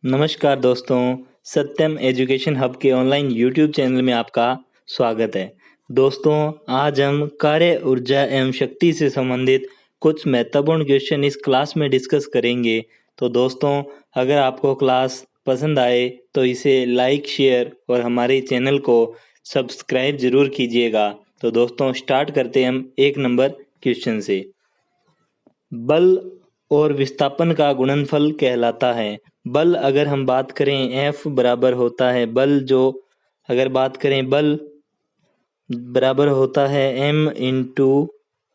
नमस्कार दोस्तों, सत्यम education hub के ऑनलाइन यूट्यूब चैनल में आपका स्वागत है। दोस्तों, आज हम कार्य ऊर्जा एवं शक्ति से संबंधित कुछ महत्वपूर्ण क्वेश्चन इस क्लास में डिस्कस करेंगे। तो दोस्तों, अगर आपको क्लास पसंद आए तो इसे लाइक, शेयर और हमारे चैनल को सब्सक्राइब जरूर कीजिएगा। तो दोस्तों, स्टार्ट करते हैं हम एक नंबर क्वेश्चन से। बल और विस्थापन का गुणनफल कहलाता है। बल अगर हम बात करें F बराबर होता है बल जो अगर बात करें बल बराबर होता है M इंटू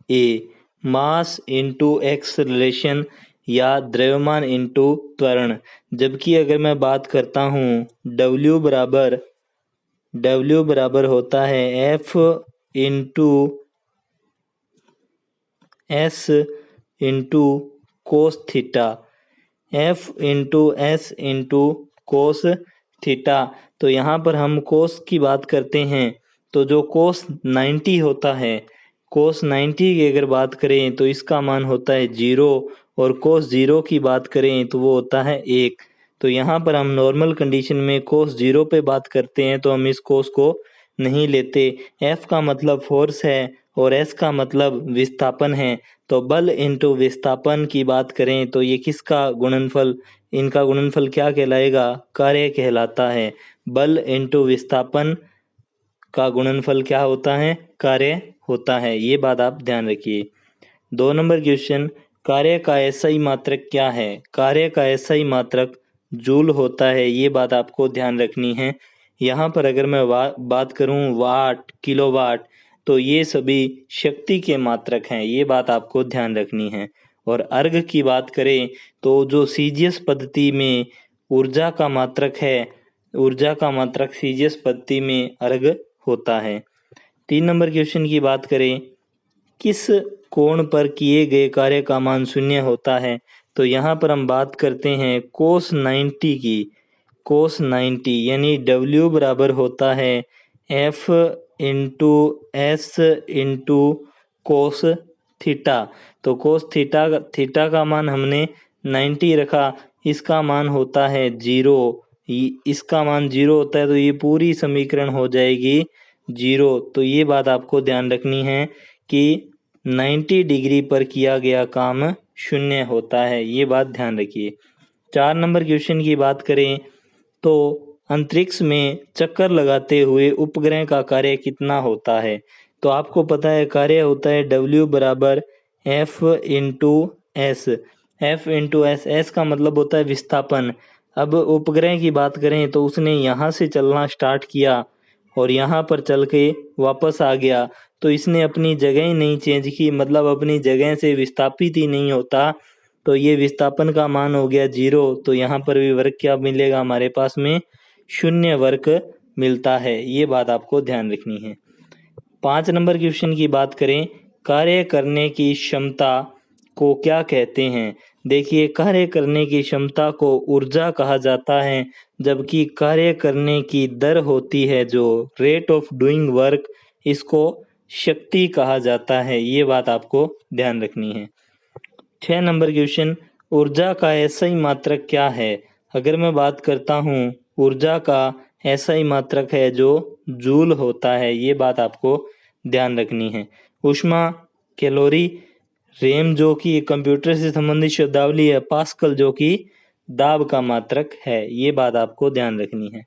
ए, मास इंटू एक्सलरेशन या द्रव्यमान इंटू त्वरण। जबकि अगर मैं बात करता हूँ W बराबर होता है F into S into cos theta, F into S into cos theta. तो यहाँ पर हम कोस की बात करते हैं तो जो कोस 90 होता है, कोस 90 की अगर बात करें तो इसका मान होता है 0 और कोस 0 की बात करें तो वो होता है 1। तो यहाँ पर हम नॉर्मल कंडीशन में कोस 0 पे बात करते हैं तो हम इस कोस को नहीं लेते। F का मतलब फोर्स है और S का मतलब विस्थापन है। तो बल इंटू विस्थापन की बात करें तो ये किसका गुणनफल, इनका गुणनफल क्या कहलाएगा? कार्य कहलाता है। बल इंटू विस्थापन का गुणनफल क्या होता है? कार्य होता है। ये बात आप ध्यान रखिए। 2 नंबर क्वेश्चन, कार्य का एसआई मात्रक क्या है? कार्य का एसआई मात्रक जूल होता है। ये बात आपको ध्यान रखनी है। यहाँ पर अगर मैं बात करूँ वाट, किलोवाट, तो ये सभी शक्ति के मात्रक हैं। ये बात आपको ध्यान रखनी है। और अर्घ की बात करें तो जो सीजीएस पद्धति में ऊर्जा का मात्रक है, ऊर्जा का मात्रक सीजीएस पद्धति में अर्घ होता है। 3 नंबर क्वेश्चन की बात करें, किस कोण पर किए गए कार्य का मान शून्य होता है? तो यहाँ पर हम बात करते हैं कोस 90 की। कोस 90 यानी W बराबर होता है F into S into cos theta. तो कोस थीटा का मान हमने 90 रखा, इसका मान होता है 0। इसका मान 0 होता है तो ये पूरी समीकरण हो जाएगी 0। तो ये बात आपको ध्यान रखनी है कि 90 डिग्री पर किया गया काम शून्य होता है। ये बात ध्यान रखिए। 4 नंबर क्वेश्चन की बात करें तो अंतरिक्ष में चक्कर लगाते हुए उपग्रह का कार्य कितना होता है? तो आपको पता है कार्य होता है W बराबर F into S. F into S, S का मतलब होता है विस्थापन। अब उपग्रह की बात करें तो उसने यहाँ से चलना स्टार्ट किया और यहाँ पर चल के वापस आ गया, तो इसने अपनी जगह ही नहीं चेंज की, मतलब अपनी जगह से विस्थापित ही नहीं होता। तो ये विस्थापन का मान हो गया 0। तो यहाँ पर भी वर्ग क्या मिलेगा हमारे पास में? शून्य वर्ग मिलता है। ये बात आपको ध्यान रखनी है। 5 नंबर क्वेश्चन की बात करें, कार्य करने की क्षमता को क्या कहते हैं? देखिए, कार्य करने की क्षमता को ऊर्जा कहा जाता है, जबकि कार्य करने की दर होती है जो रेट ऑफ डूइंग वर्क, इसको शक्ति कहा जाता है। ये बात आपको ध्यान रखनी है। 6 नंबर क्वेश्चन, ऊर्जा का एसआई मात्रक क्या है? अगर मैं बात करता हूँ ऊर्जा का एसआई मात्रक है जो जूल होता है। ये बात आपको ध्यान रखनी है। ऊष्मा, कैलोरी, रेम जो कि कंप्यूटर से संबंधित शब्दावली है, पास्कल जो कि दाब का मात्रक है। ये बात आपको ध्यान रखनी है।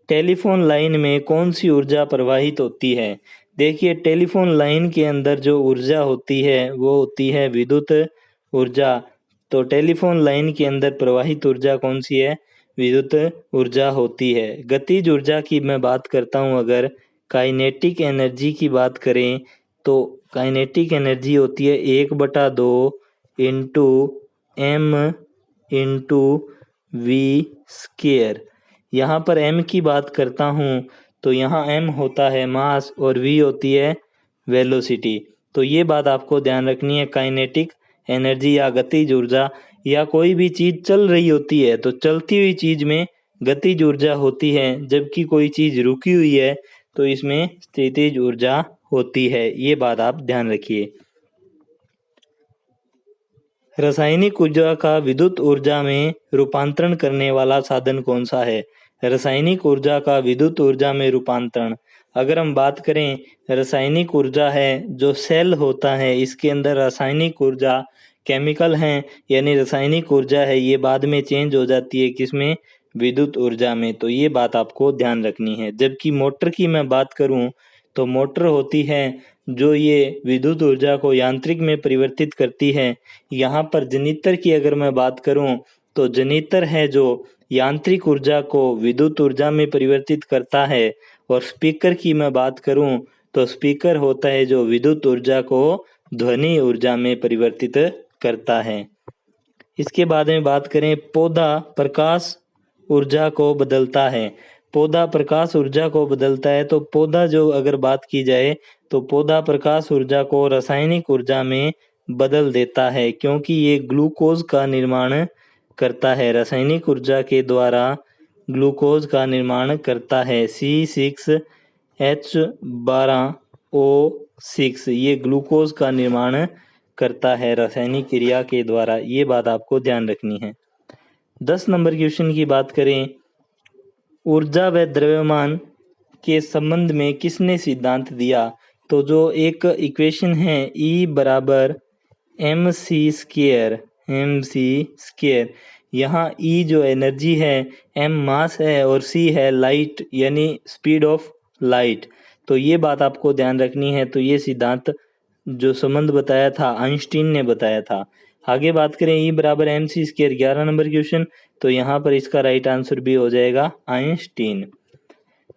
टेलीफोन लाइन में कौन सी ऊर्जा प्रवाहित होती है? देखिए, टेलीफोन लाइन के अंदर जो ऊर्जा होती है वो होती है विद्युत ऊर्जा। तो टेलीफोन लाइन के अंदर प्रवाहित ऊर्जा कौन सी है? विद्युत ऊर्जा होती है। गतिज ऊर्जा की मैं बात करता हूँ, अगर काइनेटिक एनर्जी की बात करें तो काइनेटिक एनर्जी होती है 1/2 into M into V square. यहाँ पर m की बात करता हूँ तो यहाँ m होता है मास और v होती है वेलोसिटी। तो ये बात आपको ध्यान रखनी है। काइनेटिक एनर्जी या गतिज ऊर्जा, या कोई भी चीज चल रही होती है तो चलती हुई चीज में गतिज ऊर्जा होती है, जबकि कोई चीज रुकी हुई है तो इसमें स्थितिज ऊर्जा होती है। ये बात आप ध्यान रखिए। रासायनिक ऊर्जा का विद्युत ऊर्जा में रूपांतरण करने वाला साधन कौन सा है? रासायनिक ऊर्जा का विद्युत ऊर्जा में रूपांतरण, अगर हम बात करें रासायनिक ऊर्जा है जो सेल होता है, इसके अंदर रासायनिक ऊर्जा केमिकल हैं, यानी रासायनिक ऊर्जा है ये बाद में चेंज हो जाती है किसमें? विद्युत ऊर्जा में। तो ये बात आपको ध्यान रखनी है। जबकि मोटर की मैं बात करूं तो मोटर होती है जो ये विद्युत ऊर्जा को यांत्रिक में परिवर्तित करती है। यहाँ पर जनित्र की अगर मैं बात करूं तो जनित्र है जो यांत्रिक ऊर्जा को विद्युत ऊर्जा में परिवर्तित करता है। और स्पीकर की मैं बात करूं तो स्पीकर होता है जो विद्युत ऊर्जा को ध्वनि ऊर्जा में परिवर्तित करता है। इसके बाद में बात करें, पौधा प्रकाश ऊर्जा को बदलता है। पौधा प्रकाश ऊर्जा को बदलता है, तो पौधा जो अगर बात की जाए तो पौधा प्रकाश ऊर्जा को रासायनिक ऊर्जा में बदल देता है, क्योंकि ये ग्लूकोज का निर्माण करता है। रासायनिक ऊर्जा के द्वारा ग्लूकोज का निर्माण करता है। C6H12O6 ये ग्लूकोज का निर्माण करता है रासायनिक क्रिया के द्वारा। ये बात आपको ध्यान रखनी है। 10 नंबर क्वेश्चन की बात करें, ऊर्जा व द्रव्यमान के संबंध में किसने सिद्धांत दिया? तो जो एक इक्वेशन है E बराबर mc², यहाँ E जो एनर्जी है, m मास है और c है लाइट यानी स्पीड ऑफ लाइट। तो ये बात आपको ध्यान रखनी है। तो ये सिद्धांत जो संबंध बताया था आइंस्टीन ने बताया था। आगे बात करें E बराबर mc², 11 नंबर क्वेश्चन, तो यहाँ पर इसका राइट आंसर भी हो जाएगा आइंस्टीन।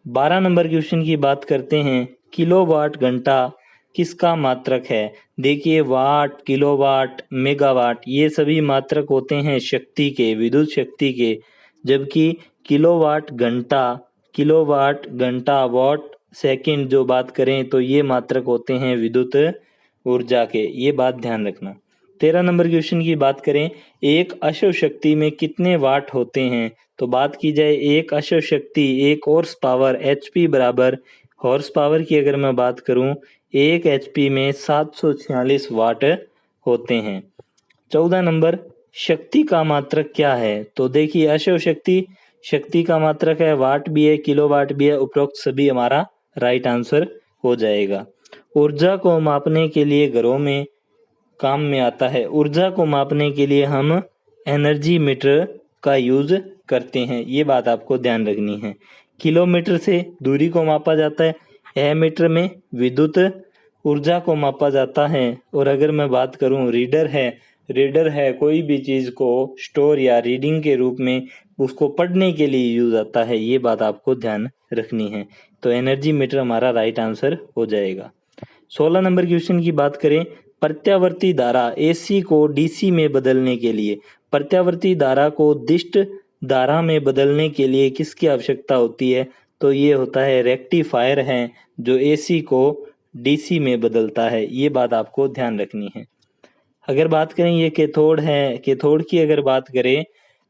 12 नंबर क्वेश्चन की बात करते हैं, किलोवाट घंटा किसका मात्रक है? देखिए वाट, किलोवाट, मेगावाट ये सभी मात्रक होते हैं शक्ति के, विद्युत शक्ति के। जबकि किलोवाट घंटा, वाट सेकंड जो बात करें तो ये मात्रक होते हैं विद्युत ऊर्जा के। ये बात ध्यान रखना। 13 नंबर क्वेश्चन की बात करें, एक अश्व शक्ति में कितने वाट होते हैं? तो बात की जाए एक अश्व शक्ति, एक हॉर्स पावर, HP बराबर हॉर्स पावर की अगर मैं बात करूं, एक HP में 746 वाट होते हैं। 14 नंबर, शक्ति का मात्रक क्या है? तो देखिए अश्व शक्ति का मात्रक है, वाट भी है, किलोवाट भी है। उपरोक्त सभी हमारा राइट आंसर हो जाएगा। ऊर्जा को मापने के लिए घरों में काम में आता है। ऊर्जा को मापने के लिए हम एनर्जी मीटर का यूज करते हैं। ये बात आपको ध्यान रखनी है। किलोमीटर से दूरी को मापा जाता है, एमीटर में विद्युत ऊर्जा को मापा जाता है। और अगर मैं बात करूं रीडर है कोई भी चीज को स्टोर या रीडिंग के रूप में उसको पढ़ने के लिए यूज आता है। ये बात आपको ध्यान रखनी है। तो एनर्जी मीटर हमारा राइट आंसर हो जाएगा। 16 नंबर क्वेश्चन की बात करें, प्रत्यावर्ती धारा AC को DC में बदलने के लिए, प्रत्यावर्ती धारा को दिष्ट धारा में बदलने के लिए किसकी आवश्यकता होती है? तो ये होता है रेक्टिफायर है जो AC को DC में बदलता है। ये बात आपको ध्यान रखनी है। अगर बात करें ये कैथोड है, कैथोड की अगर बात करें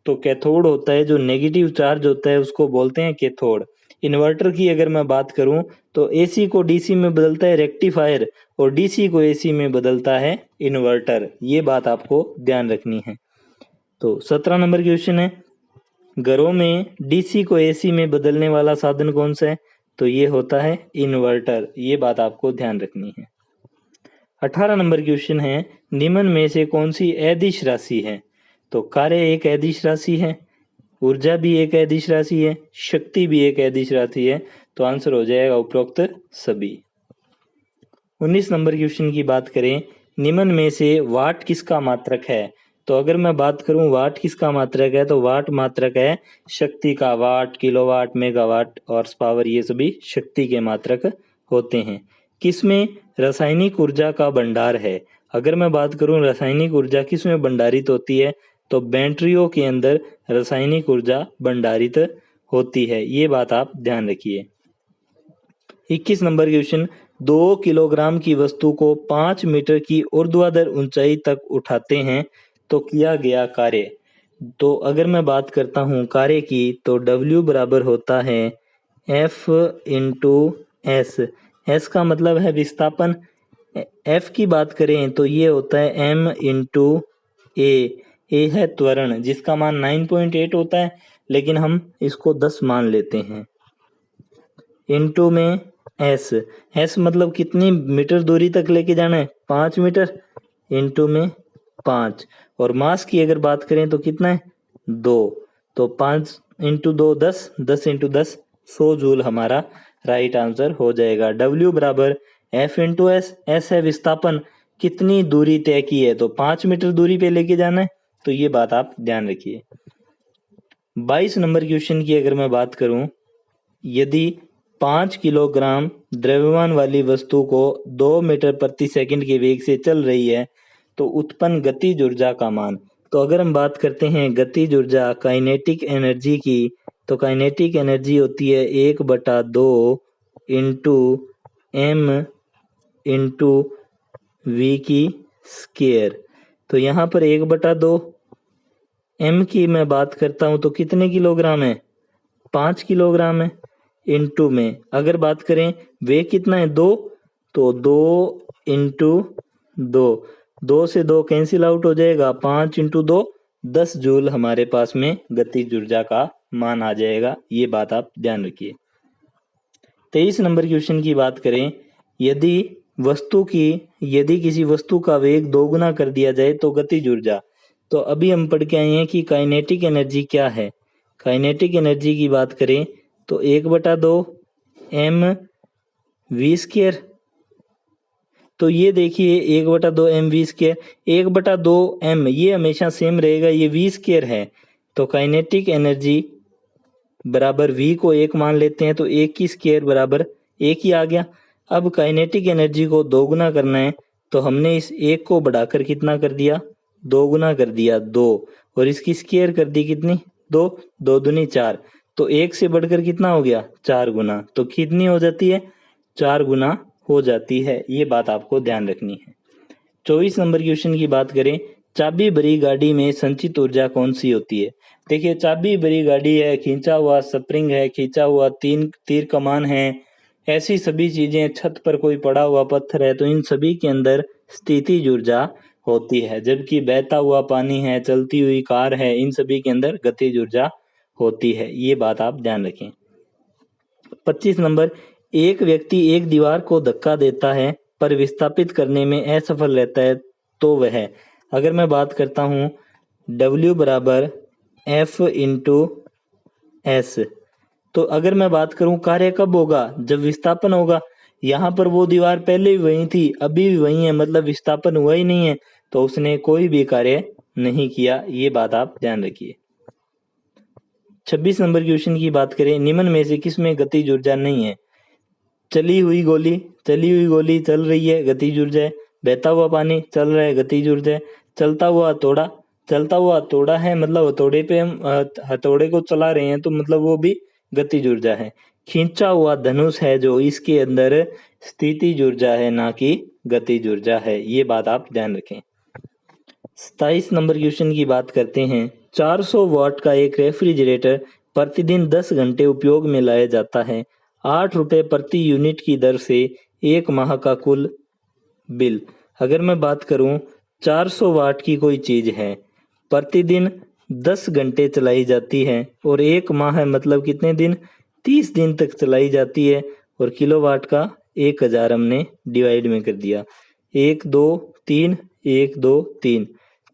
तो कैथोड होता है जो नेगेटिव चार्ज होता है उसको बोलते हैं कैथोड। इन्वर्टर की अगर मैं बात करूं तो AC को DC में बदलता है रेक्टिफायर और DC को AC में बदलता है इन्वर्टर। ये बात आपको ध्यान रखनी है। तो 17 नंबर क्वेश्चन है, घरों में DC को AC में बदलने वाला साधन कौन सा है? तो ये होता है इन्वर्टर। ये बात आपको ध्यान रखनी है। 18 नंबर क्वेश्चन है, निम्न में से कौन सी अदिश राशि है? तो कार्य एक अदिश राशि है, ऊर्जा भी एक अदिश राशि है, शक्ति भी एक अदिश राशि है। तो आंसर हो जाएगा उपरोक्त सभी। 19 नंबर क्वेश्चन की बात करें, निम्न में से वाट किसका मात्रक है? तो अगर मैं बात करूं वाट किसका मात्रक है, तो वाट मात्रक है शक्ति का। वाट, किलोवाट, मेगावाट, हॉर्स पावर ये सभी शक्ति के मात्रक होते हैं। किसमें रासायनिक ऊर्जा का भंडार है? अगर मैं बात करूं रासायनिक ऊर्जा किसमें भंडारित होती है, तो बैटरियों के अंदर रासायनिक ऊर्जा भंडारित होती है। ये बात आप ध्यान रखिए। 21 नंबर क्वेश्चन, 2 किलोग्राम की वस्तु को 5 मीटर की ऊर्ध्वाधर ऊंचाई तक उठाते हैं तो किया गया कार्य। तो अगर मैं बात करता हूं कार्य की तो W बराबर होता है F इंटू S का मतलब है विस्थापन। F की बात करें तो ये होता है M इंटू ए है त्वरण, जिसका मान 9.8 होता है, लेकिन हम इसको 10 मान लेते हैं। इनटू में एस मतलब कितनी मीटर दूरी तक लेके जाना है, 5 मीटर, इनटू में 5। और मास की अगर बात करें तो कितना है, 2। तो 5 इंटू 2 10, 10 इंटू 10 100 जूल हमारा राइट आंसर हो जाएगा। W बराबर F इंटू एस है विस्थापन, कितनी दूरी तय की है, तो 5 मीटर दूरी पे लेके जाना है, तो ये बात आप ध्यान रखिए। 22 नंबर क्वेश्चन की अगर मैं बात करूं, यदि 5 किलोग्राम द्रव्यमान वाली वस्तु को 2 मीटर प्रति सेकंड के वेग से चल रही है तो उत्पन्न गतिज ऊर्जा का मान। तो अगर हम बात करते हैं गतिज ऊर्जा काइनेटिक एनर्जी की, तो काइनेटिक एनर्जी होती है 1/2 इंटू एम इंटू वी की स्क्वायर। तो यहाँ पर 1/2 एम की मैं बात करता हूँ तो कितने किलोग्राम है, 5 किलोग्राम है, इंटू में अगर बात करें वे कितना है 2, तो 2 इंटू 2, 2 से 2 कैंसिल आउट हो जाएगा, 5 इंटू 2 10 जूल हमारे पास में गतिज ऊर्जा का मान आ जाएगा। ये बात आप ध्यान रखिए। 23 नंबर क्वेश्चन की बात करें, यदि किसी वस्तु का वेग दोगुना कर दिया जाए तो गतिज ऊर्जा। तो अभी हम पढ़ के आए हैं कि काइनेटिक एनर्जी क्या है। काइनेटिक एनर्जी की बात करें तो 1/2 एम वी स्क्वायर। तो ये देखिए 1/2 एम वी स्क्वायर, 1/2 एम ये हमेशा सेम रहेगा, ये वी स्क्वायर है। तो काइनेटिक एनर्जी बराबर वी को 1 मान लेते हैं, तो 1 की स्क्वायर बराबर 1 ही आ गया। अब काइनेटिक एनर्जी को दोगुना करना है, तो हमने इस 1 को बढ़ाकर कितना कर दिया, दोगुना कर दिया 2, और इसकी स्क्वायर कर दी कितनी, 2, 2 दूनी 4। तो 1 से बढ़कर कितना हो गया, 4 गुना। तो कितनी हो जाती है, 4 गुना हो जाती है। ये बात आपको ध्यान रखनी है। 24 नंबर क्वेश्चन की बात करें, चाबी भरी गाड़ी में संचित ऊर्जा कौन सी होती है। देखिए चाबी भरी गाड़ी है, खींचा हुआ स्प्रिंग है, खींचा हुआ तीर कमान है, ऐसी सभी चीजें, छत पर कोई पड़ा हुआ पत्थर है, तो इन सभी के अंदर स्थितिज ऊर्जा होती है। जबकि बहता हुआ पानी है, चलती हुई कार है, इन सभी के अंदर गतिज ऊर्जा होती है। ये बात आप ध्यान रखें। 25 नंबर, एक व्यक्ति एक दीवार को धक्का देता है पर विस्थापित करने में असफल रहता है, तो वह, अगर मैं बात करता हूँ W बराबर F इंटू एस। तो अगर मैं बात करूं कार्य कब होगा, जब विस्थापन होगा। यहाँ पर वो दीवार पहले भी वही थी, अभी भी वही है, मतलब विस्थापन हुआ ही नहीं है, तो उसने कोई भी कार्य नहीं किया। ये बात आप ध्यान रखिए। 26 नंबर क्वेश्चन की बात करें, निम्न में से किसमें गतिज ऊर्जा नहीं है। चली हुई गोली चल रही है, गतिज ऊर्जा है। बहता हुआ पानी चल रहा है, गतिज ऊर्जा है। चलता हुआ हथौड़ा है, मतलब हथौड़े पे हम हथौड़े को चला रहे हैं, तो मतलब वो भी गतिज ऊर्जा है। खींचा हुआ धनुष है जो, इसके अंदर स्थितिज ऊर्जा है, ना कि गतिज ऊर्जा है। ये बात आप ध्यान रखें। 27 नंबर क्वेश्चन की बात करते हैं, 400 वाट का एक रेफ्रिजरेटर प्रतिदिन 10 घंटे उपयोग में लाया जाता है। 8 रुपए प्रति यूनिट की दर से एक माह का कुल बिल। अगर मैं बात करूं 400 वाट की कोई चीज है, प्रतिदिन 10 घंटे चलाई जाती है, और एक माह है मतलब कितने दिन, 30 दिन तक चलाई जाती है, और किलोवाट का 1000 हमने डिवाइड में कर दिया। 1 2 3 1 2 3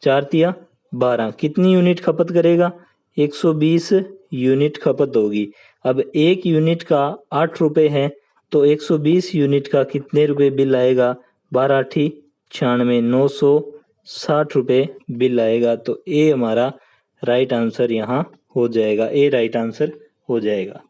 4 तिया 12, कितनी यूनिट खपत करेगा, 120 यूनिट खपत होगी। अब एक यूनिट का 8 रुपए है, तो 120 यूनिट का कितने रुपए बिल आएगा, 12 8 96, 960 रुपए बिल आएगा। तो ए हमारा राइट आंसर यहाँ हो जाएगा, ए राइट आंसर हो जाएगा।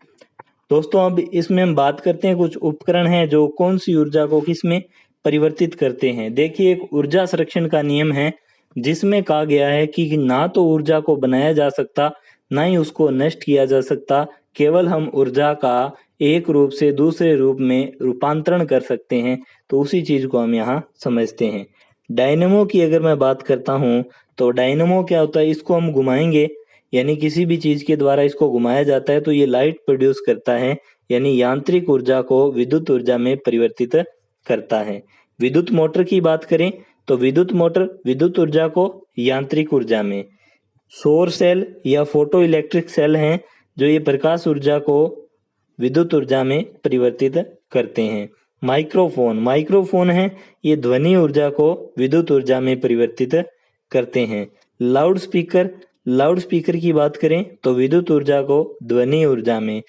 दोस्तों अब इसमें हम बात करते हैं कुछ उपकरण हैं जो कौन सी ऊर्जा को किस में परिवर्तित करते हैं। देखिए एक ऊर्जा संरक्षण का नियम है, जिसमें कहा गया है कि ना तो ऊर्जा को बनाया जा सकता, ना ही उसको नष्ट किया जा सकता, केवल हम ऊर्जा का एक रूप से दूसरे रूप में रूपांतरण कर सकते हैं। तो उसी चीज को हम यहाँ समझते हैं। डायनेमो की अगर मैं बात करता हूँ, तो डायनेमो क्या होता है, इसको हम घुमाएंगे, यानी किसी भी चीज के द्वारा इसको घुमाया जाता है तो ये लाइट प्रोड्यूस करता है, यानी यांत्रिक ऊर्जा को विद्युत ऊर्जा में परिवर्तित करता है। विद्युत मोटर की बात करें तो विद्युत मोटर विद्युत ऊर्जा को यांत्रिक ऊर्जा में, सौर सेल या फोटो इलेक्ट्रिक सेल हैं जो ये प्रकाश ऊर्जा को विद्युत ऊर्जा में परिवर्तित करते हैं। माइक्रोफोन है, ये ध्वनि ऊर्जा को विद्युत ऊर्जा में परिवर्तित करते हैं। लाउड स्पीकर की बात करें तो विद्युत ऊर्जा को ध्वनि ऊर्जा में।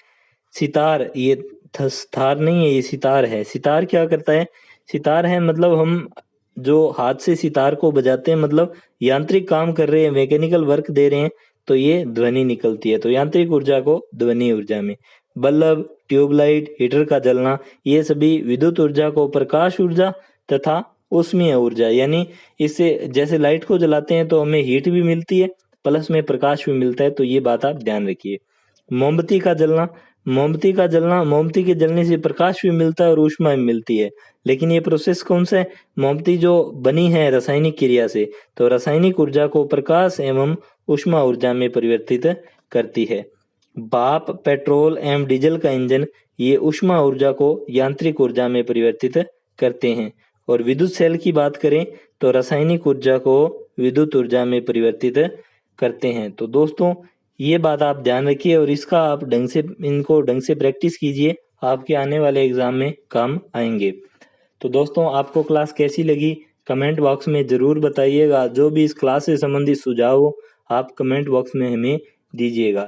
सितार, ये थार नहीं है, ये सितार है। सितार क्या करता है? सितार है मतलब हम जो हाथ से सितार को बजाते हैं, मतलब यांत्रिक काम कर रहे हैं, मैकेनिकल वर्क दे रहे हैं, तो ये ध्वनि निकलती है। तो यांत्रिक ऊर्जा को ध्वनि ऊर्जा में। बल्ब, ट्यूबलाइट, हीटर का जलना, ये सभी विद्युत ऊर्जा को प्रकाश ऊर्जा तथा ऊष्मीय ऊर्जा, यानी इससे जैसे लाइट को जलाते हैं तो हमें हीट भी मिलती है प्लस में प्रकाश भी मिलता है, तो ये बात आप ध्यान रखिए। मोमबत्ती का जलना, मोमबत्ती के जलने से प्रकाश भी मिलता है और ऊष्मा भी मिलती है, लेकिन ये प्रोसेस कौन सा है? मोमबत्ती जो बनी है रासायनिक क्रिया से, तो रासायनिक ऊर्जा को प्रकाश एवं ऊष्मा ऊर्जा में परिवर्तित करती है। भाप, पेट्रोल एवं डीजल का इंजन, ये ऊष्मा ऊर्जा को यांत्रिक ऊर्जा में परिवर्तित करते हैं। और विद्युत सेल की बात करें तो रासायनिक ऊर्जा को विद्युत ऊर्जा में परिवर्तित करते हैं। तो दोस्तों ये बात आप ध्यान रखिए और इसका आप इनको ढंग से प्रैक्टिस कीजिए, आपके आने वाले एग्जाम में काम आएंगे। तो दोस्तों आपको क्लास कैसी लगी कमेंट बॉक्स में ज़रूर बताइएगा। जो भी इस क्लास से संबंधित सुझाव हो आप कमेंट बॉक्स में हमें दीजिएगा।